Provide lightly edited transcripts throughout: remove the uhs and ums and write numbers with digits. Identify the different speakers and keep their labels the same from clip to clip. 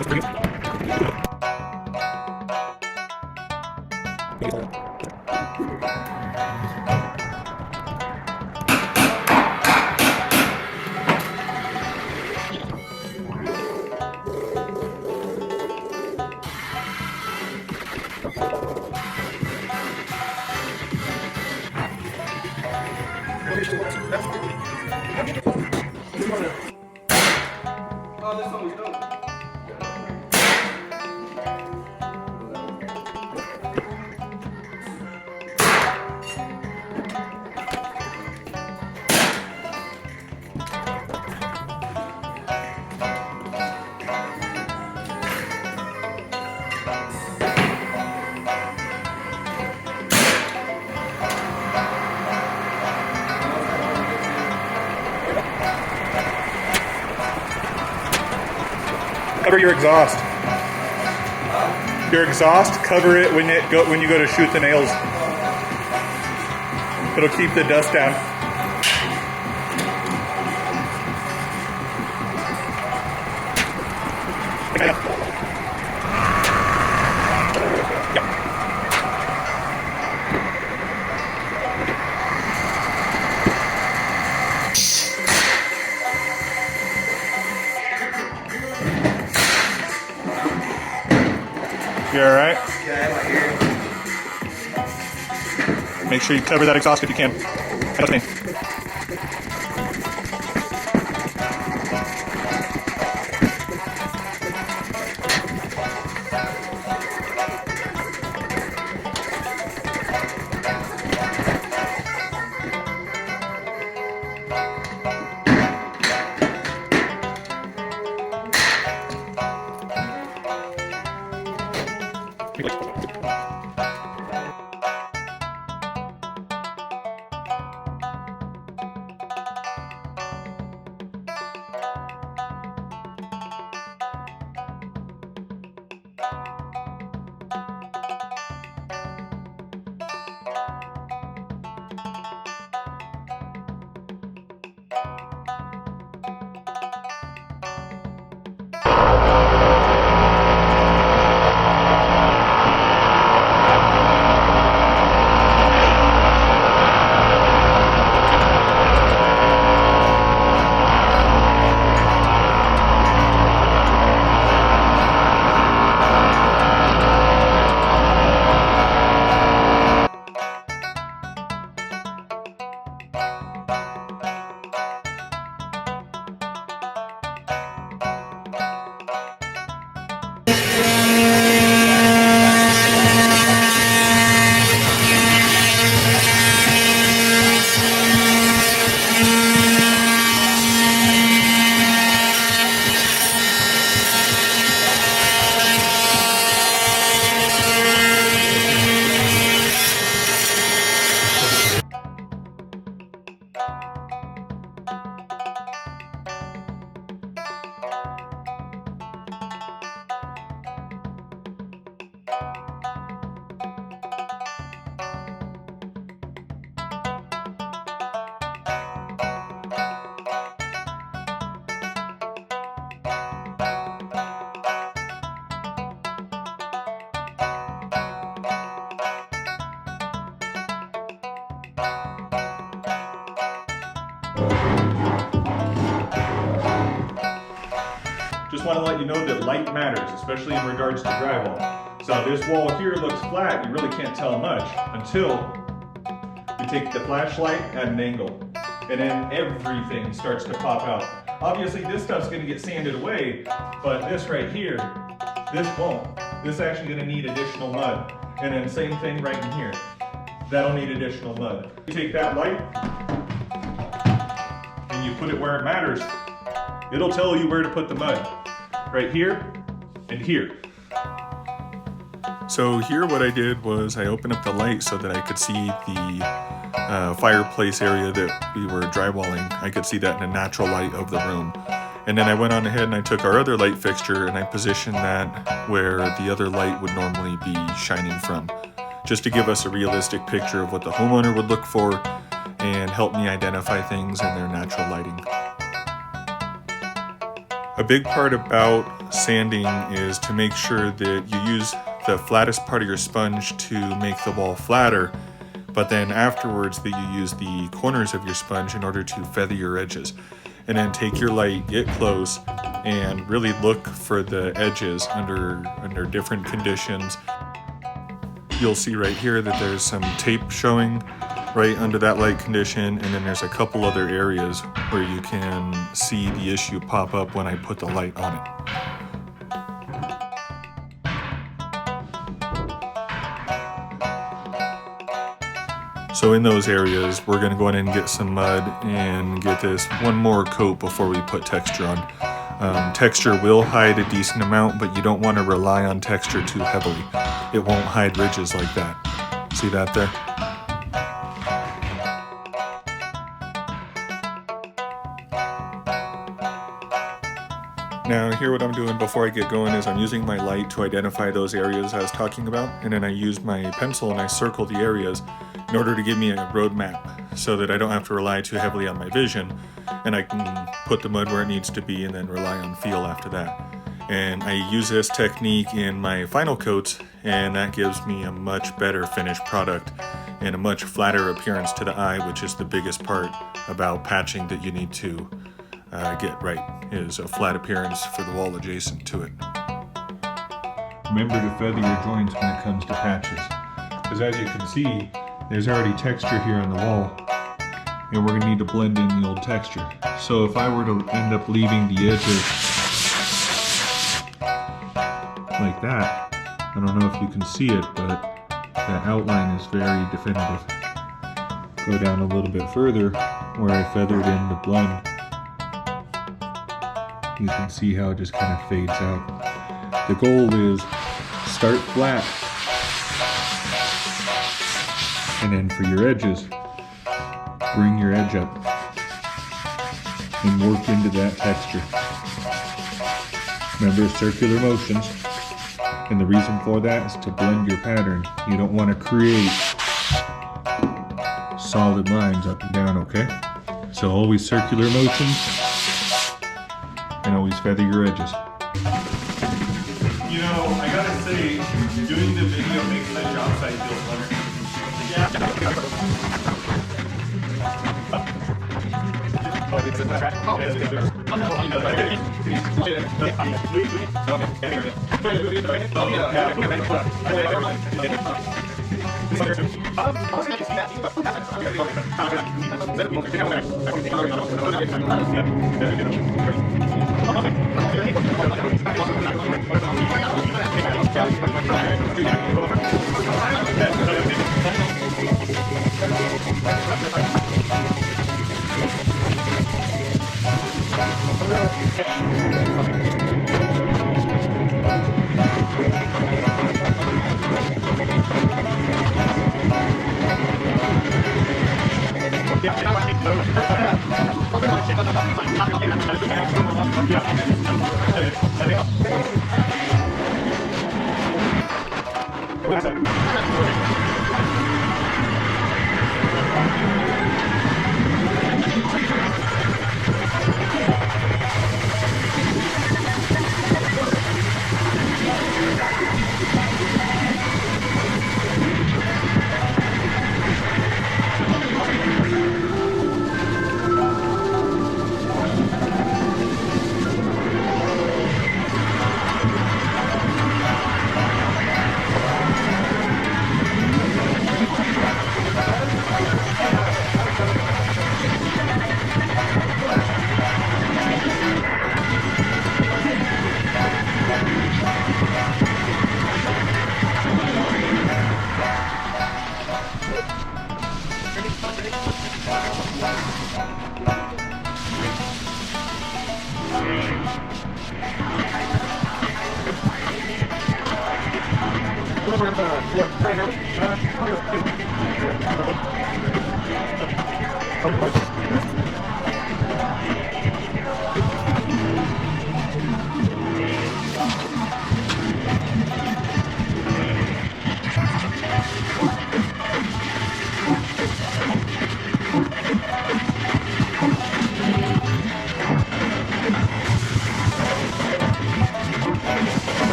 Speaker 1: Oh, this one was done.
Speaker 2: Cover your exhaust. Your exhaust, cover it when you go to shoot the nails. It'll keep the dust down. You all right?
Speaker 1: Yeah, my ear.
Speaker 2: Make sure you cover that exhaust if you can. That's me. Just want to let you know that light matters, especially in regards to drywall. So this wall here looks flat, you really can't tell much until you take the flashlight at an angle. And then everything starts to pop out. Obviously this stuff's going to get sanded away, but this right here, this won't. This is actually going to need additional mud. And then same thing right in here. That'll need additional mud. You take that light and you put it where it matters. It'll tell you where to put the mud. Right here and here. So here what I did was I opened up the light so that I could see the fireplace area that we were drywalling. I could see that in the natural light of the room. And then I went on ahead and I took our other light fixture and I positioned that where the other light would normally be shining from, just to give us a realistic picture of what the homeowner would look for and help me identify things in their natural lighting. A big part about sanding is to make sure that you use the flattest part of your sponge to make the wall flatter, but then afterwards that you use the corners of your sponge in order to feather your edges. And then take your light, get close, and really look for the edges under different conditions. You'll see right here that there's some tape showing right under that light condition, and then there's a couple other areas where you can see the issue pop up when I put the light on it. So in those areas, we're going to go in and get some mud and get this one more coat before we put texture on. Texture will hide a decent amount, but you don't want to rely on texture too heavily. It won't hide ridges like that. See that there? Now here what I'm doing before I get going is I'm using my light to identify those areas I was talking about, and then I use my pencil and I circle the areas in order to give me a road map so that I don't have to rely too heavily on my vision, and I can put the mud where it needs to be and then rely on feel after that. And I use this technique in my final coats, and that gives me a much better finished product and a much flatter appearance to the eye, which is the biggest part about patching that you need to get right, is a flat appearance for the wall adjacent to it. Remember to feather your joints when it comes to patches, because as you can see, there's already texture here on the wall, and we're going to need to blend in the old texture. So if I were to end up leaving the edges like that, I don't know if you can see it, but that outline is very definitive. Go down a little bit further where I feathered in the blend. You can see how it just kind of fades out. The goal is start flat, and then for your edges, bring your edge up and work into that texture. Remember, circular motions, and the reason for that is to blend your pattern. You don't want to create solid lines up and down, okay? So always circular motions, and always feather your edges. You know, I gotta say, doing the video makes the job site feel better.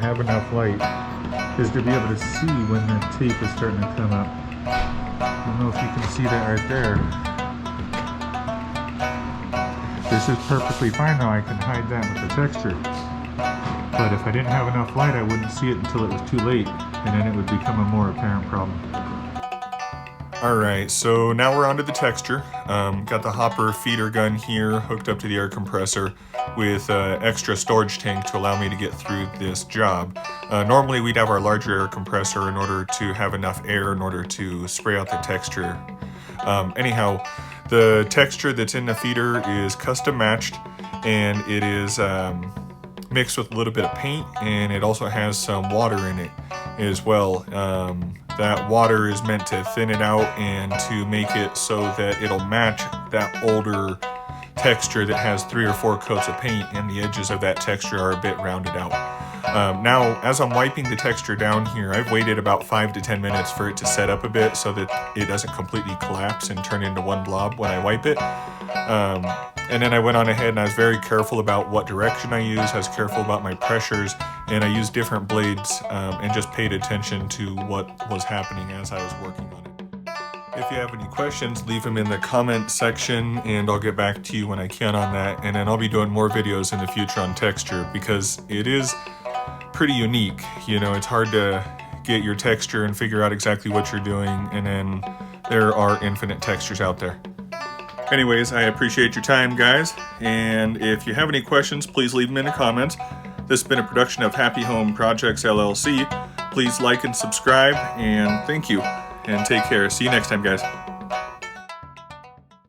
Speaker 3: have enough light is to be able to see when the tape is starting to come up. I don't know if you can see that right there. This is perfectly fine now, I can hide that with the texture. But if I didn't have enough light, I wouldn't see it until it was too late, and then it would become a more apparent problem.
Speaker 2: Alright, so now we're onto the texture. Got the hopper feeder gun here hooked up to the air compressor with an extra storage tank to allow me to get through this job. Normally we'd have our larger air compressor in order to have enough air in order to spray out the texture. Anyhow, the texture that's in the feeder is custom matched, and it is mixed with a little bit of paint, and it also has some water in it as well. That water is meant to thin it out and to make it so that it'll match that older texture that has 3 or 4 coats of paint, and the edges of that texture are a bit rounded out. Now, as I'm wiping the texture down here, I've waited about 5 to 10 minutes for it to set up a bit so that it doesn't completely collapse and turn into one blob when I wipe it. And then I went on ahead and I was very careful about what direction I use. I was careful about my pressures, and I used different blades and just paid attention to what was happening as I was working on it. If you have any questions, leave them in the comment section and I'll get back to you when I can on that. And then I'll be doing more videos in the future on texture because it is pretty unique. You know, it's hard to get your texture and figure out exactly what you're doing, and then there are infinite textures out there. Anyways, I appreciate your time, guys, and if you have any questions, please leave them in the comments. This has been a production of Happy Home Projects, LLC. Please like and subscribe, and thank you, and take care. See you next time, guys.